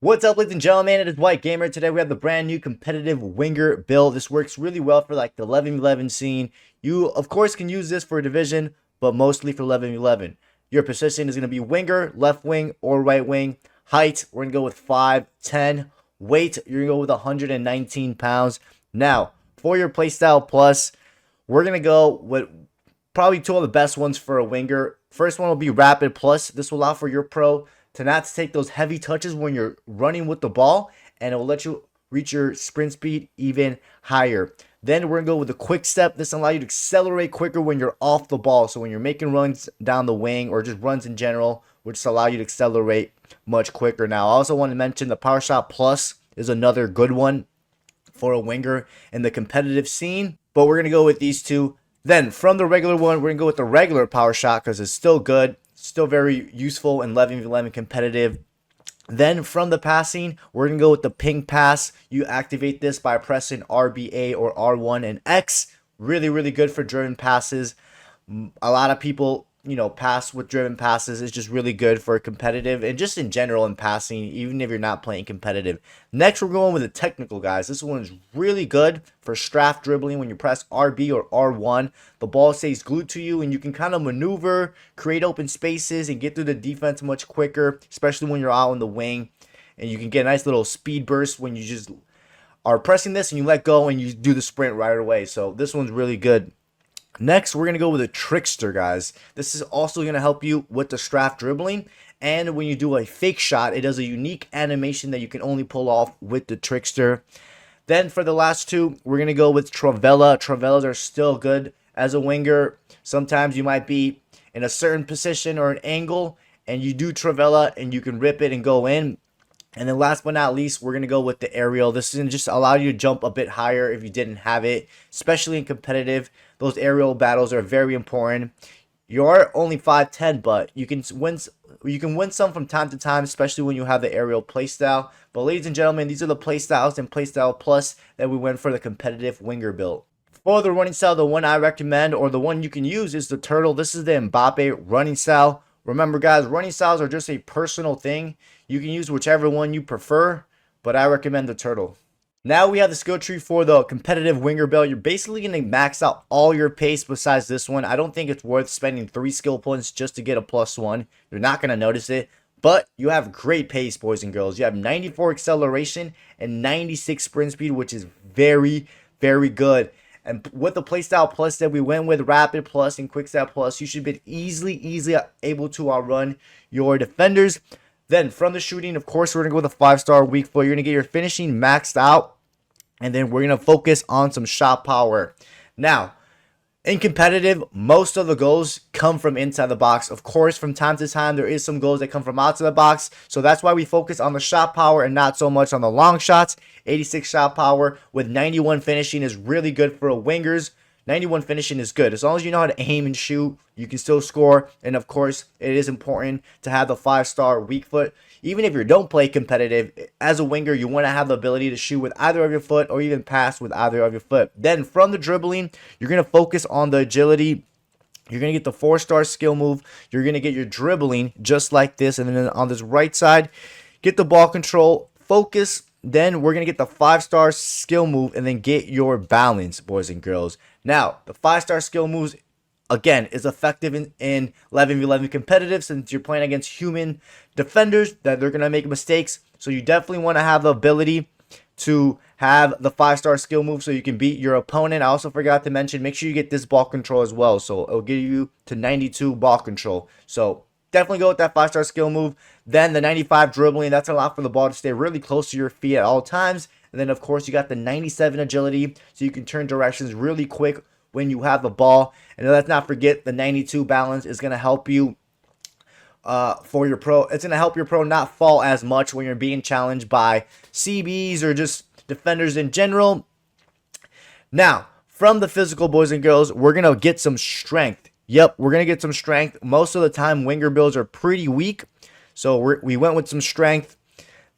What's up, ladies and gentlemen? It is White Gamer. Today we have the brand new competitive winger build. This works really well for like the 11v11 scene. You, of course, can use this for a division, but mostly for 11v11. Your position is going to be winger, left wing, or right wing. Height, we're going to go with 5'10". Weight, you're going to go with 119 pounds. Now, for your playstyle plus, we're going to go with probably two of the best ones for a winger. First one will be rapid plus. This will allow for your pro to not take those heavy touches when you're running with the ball, and it will let you reach your sprint speed even higher. Then we're going to go with the quick step. This will allow you to accelerate quicker when you're off the ball. So when you're making runs down the wing or just runs in general, which will allow you to accelerate much quicker. Now, I also want to mention the Power Shot Plus is another good one for a winger in the competitive scene, but we're going to go with these two. Then from the regular one, we're going to go with the regular Power Shot because it's still good. Still very useful in 11v11 competitive. Then from the passing, we're going to go with the ping pass. You activate this by pressing RBA or R1 and X. Really, really good for driven passes. A lot of people, pass with driven passes. Is just really good for competitive and just in general in passing, even if you're not playing competitive. Next, we're going with the technical, guys. This one is really good for strafe dribbling. When you press RB or R1, the ball stays glued to you and you can kind of maneuver, create open spaces, and get through the defense much quicker, especially when you're out on the wing. And you can get a nice little speed burst when you just are pressing this and you let go and you do the sprint right away. So this one's really good. Next, we're going to go with a trickster, guys. This is also going to help you with the strafe dribbling. And when you do a fake shot, it does a unique animation that you can only pull off with the trickster. Then for the last two, we're going to go with Travella. Travellas are still good as a winger. Sometimes you might be in a certain position or an angle, and you do Travella, and you can rip it and go in. And then last but not least, we're going to go with the aerial. This is going to just allow you to jump a bit higher if you didn't have it, especially in competitive. Those aerial battles are very important. You're only 5'10", but you can win some from time to time, especially when you have the aerial playstyle. But ladies and gentlemen, these are the playstyles and playstyle plus that we went for the competitive winger build. For the running style, the one I recommend or the one you can use is the turtle. This is the Mbappe running style. Remember, guys, running styles are just a personal thing. You can use whichever one you prefer, but I recommend the turtle. Now we have the skill tree for the competitive winger build. You're basically going to max out all your pace besides this one. I don't think it's worth spending 3 skill points just to get a +1. You're not going to notice it, but you have great pace, boys and girls. You have 94 acceleration and 96 sprint speed, which is very, very good. And with the playstyle plus that we went with, rapid plus and quick step plus, you should be easily able to outrun your defenders. Then from the shooting, of course, we're going to go with a 5-star weak foot. You're going to get your finishing maxed out. And then we're going to focus on some shot power. Now, in competitive, most of the goals come from inside the box. Of course, from time to time, there is some goals that come from outside the box. So that's why we focus on the shot power and not so much on the long shots. 86 shot power with 91 finishing is really good for a wingers. 91 finishing is good. As long as you know how to aim and shoot, you can still score. And of course, it is important to have the 5-star weak foot. Even if you don't play competitive, as a winger, you want to have the ability to shoot with either of your foot or even pass with either of your foot. Then from the dribbling, you're going to focus on the agility. You're going to get the 4-star skill move. You're going to get your dribbling just like this. And then on this right side, get the ball control, focus. Then we're going to get the 5-star skill move and then get your balance, boys and girls. Now, the 5-star skill moves, again, is effective in 11v11 competitive since you're playing against human defenders that they're going to make mistakes. So you definitely want to have the ability to have the 5-star skill move so you can beat your opponent. I also forgot to mention, make sure you get this ball control as well. So it'll give you to 92 ball control. So definitely go with that 5-star skill move. Then the 95 dribbling, that's a lot for the ball to stay really close to your feet at all times. And then, of course, you got the 97 agility, so you can turn directions really quick when you have the ball. And let's not forget the 92 balance is going to help you for your pro. It's going to help your pro not fall as much when you're being challenged by CBs or just defenders in general. Now, from the physical, boys and girls, we're going to get some strength. Yep, we're going to get some strength. Most of the time, winger builds are pretty weak, so we went with some strength.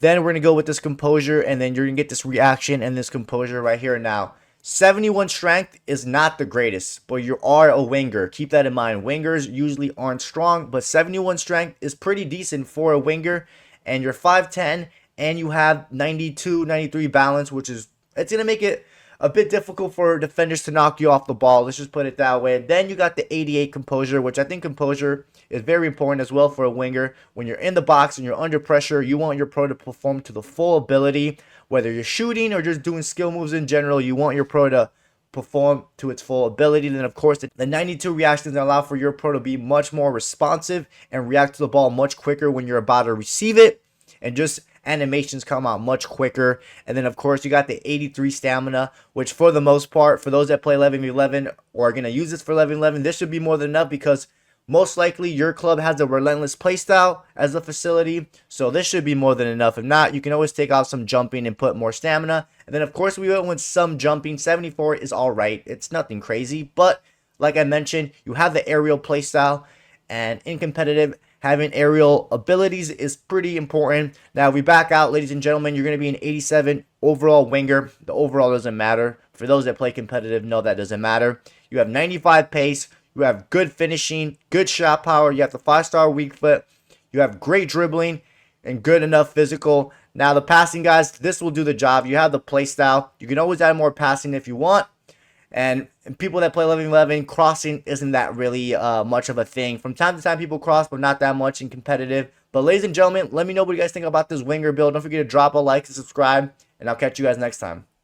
Then we're going to go with this composure, and then you're going to get this reaction and this composure right here now. 71 strength is not the greatest, but you are a winger. Keep that in mind. Wingers usually aren't strong, but 71 strength is pretty decent for a winger. And you're 5'10", and you have 92, 93 balance, which is, it's going to make it a bit difficult for defenders to knock you off the ball. Let's just put it that way. Then you got the 88 composure, which I think composure is very important as well for a winger. When you're in the box and you're under pressure, you want your pro to perform to the full ability. Whether you're shooting or just doing skill moves in general, you want your pro to perform to its full ability. Then of course the 92 reactions allow for your pro to be much more responsive and react to the ball much quicker when you're about to receive it, and just animations come out much quicker. And then of course you got the 83 stamina, which for the most part, for those that play 11v11 or are going to use this for 11v11, this should be more than enough, because most likely your club has a relentless playstyle as a facility, so this should be more than enough. If not, you can always take out some jumping and put more stamina. And then of course we went with some jumping. 74 is alright, it's nothing crazy, but like I mentioned, you have the aerial playstyle, and in competitive, having aerial abilities is pretty important. Now, if we back out, ladies and gentlemen, you're going to be an 87 overall winger. The overall doesn't matter. For those that play competitive, no, that doesn't matter. You have 95 pace. You have good finishing, good shot power. You have the 5-star weak foot. You have great dribbling and good enough physical. Now, the passing, guys, this will do the job. You have the play style. You can always add more passing if you want. And people that play 11-11, crossing isn't that really much of a thing. From time to time, people cross, but not that much in competitive. But ladies and gentlemen, let me know what you guys think about this winger build. Don't forget to drop a like and subscribe, and I'll catch you guys next time.